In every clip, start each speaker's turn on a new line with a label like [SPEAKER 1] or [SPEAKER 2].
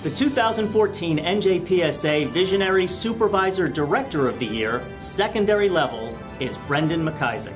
[SPEAKER 1] The 2014 NJPSA Visionary Supervisor Director of the Year, secondary level, is Brendan McIsaac.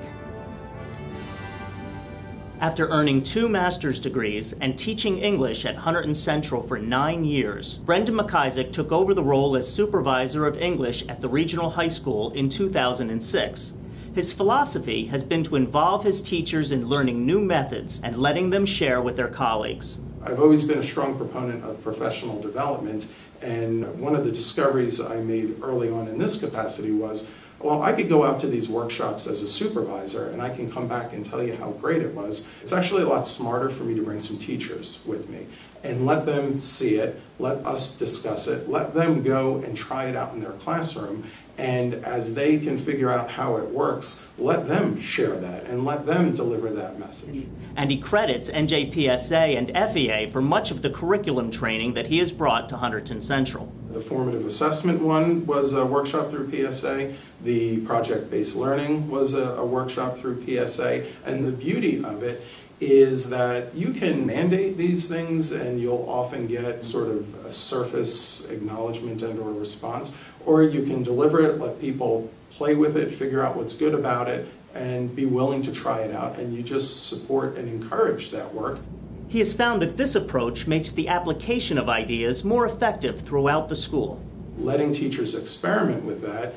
[SPEAKER 1] After earning 2 master's degrees and teaching English at Hunterdon Central for 9 years, Brendan McIsaac took over the role as Supervisor of English at the Regional High School in 2006. His philosophy has been to involve his teachers in learning new methods and letting them share with their colleagues.
[SPEAKER 2] I've always been a strong proponent of professional development, and one of the discoveries I made early on in this capacity was, well, I could go out to these workshops as a supervisor and I can come back and tell you how great it was. It's actually a lot smarter for me to bring some teachers with me and let them see it, let us discuss it, let them go and try it out in their classroom, and as they can figure out how it works, let them share that and let them deliver that message.
[SPEAKER 1] And he credits NJPSA and FEA for much of the curriculum training that he has brought to Hunterdon Central.
[SPEAKER 2] The formative assessment one was a workshop through PSA. The project-based learning was a workshop through PSA. And the beauty of it is that you can mandate these things and you'll often get sort of a surface acknowledgement and or response, or you can deliver it, let people play with it, figure out what's good about it, and be willing to try it out, and you just support and encourage that work.
[SPEAKER 1] He has found that this approach makes the application of ideas more effective throughout the school.
[SPEAKER 2] Letting teachers experiment with that,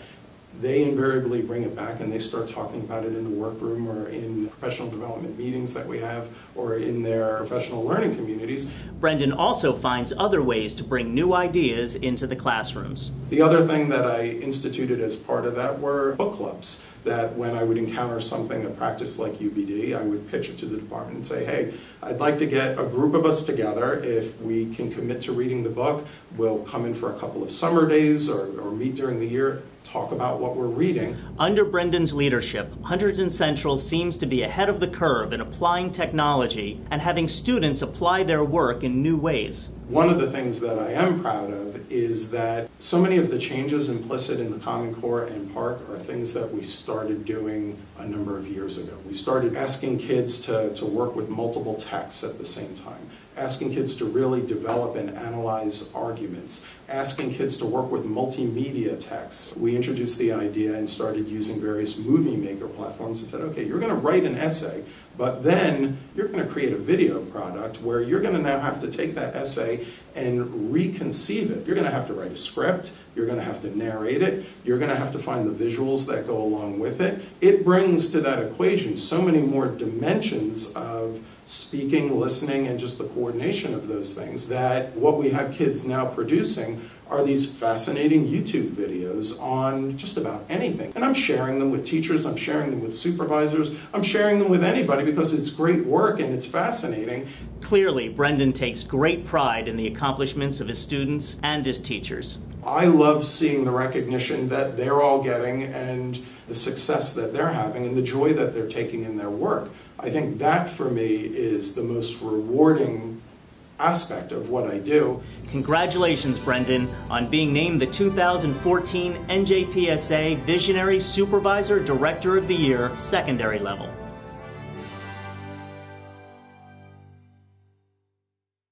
[SPEAKER 2] they invariably bring it back and they start talking about it in the workroom or in professional development meetings that we have or in their professional learning communities.
[SPEAKER 1] Brendan also finds other ways to bring new ideas into the classrooms.
[SPEAKER 2] The other thing that I instituted as part of that were book clubs, that when I would encounter something, a practice like UBD, I would pitch it to the department and say, hey, I'd like to get a group of us together. If we can commit to reading the book, we'll come in for a couple of summer days or meet during the year, talk about what we're reading.
[SPEAKER 1] Under Brendan's leadership, Hunterdon Central seems to be ahead of the curve in applying technology and having students apply their work in new ways.
[SPEAKER 2] One of the things that I am proud of is that so many of the changes implicit in the Common Core and PARC are things that we started doing a number of years ago. We started asking kids to work with multiple texts at the same time, asking kids to really develop and analyze arguments, asking kids to work with multimedia texts. We introduced the idea and started using various movie maker platforms and said, okay, you're going to write an essay, but then you're going to create a video product where you're going to now have to take that essay and reconceive it. You're going to have to write a script, you're going to have to narrate it, you're going to have to find the visuals that go along with it. It brings to that equation so many more dimensions of speaking, listening, and just the coordination of those things that what we have kids now producing are these fascinating YouTube videos on just about anything. And I'm sharing them with teachers, I'm sharing them with supervisors, I'm sharing them with anybody because it's great work and it's fascinating.
[SPEAKER 1] Clearly, Brendan takes great pride in the accomplishments of his students and his teachers.
[SPEAKER 2] I love seeing the recognition that they're all getting and the success that they're having and the joy that they're taking in their work. I think that for me is the most rewarding aspect of what I do.
[SPEAKER 1] Congratulations, Brendan, on being named the 2014 NJPSA Visionary Supervisor Director of the Year, secondary level.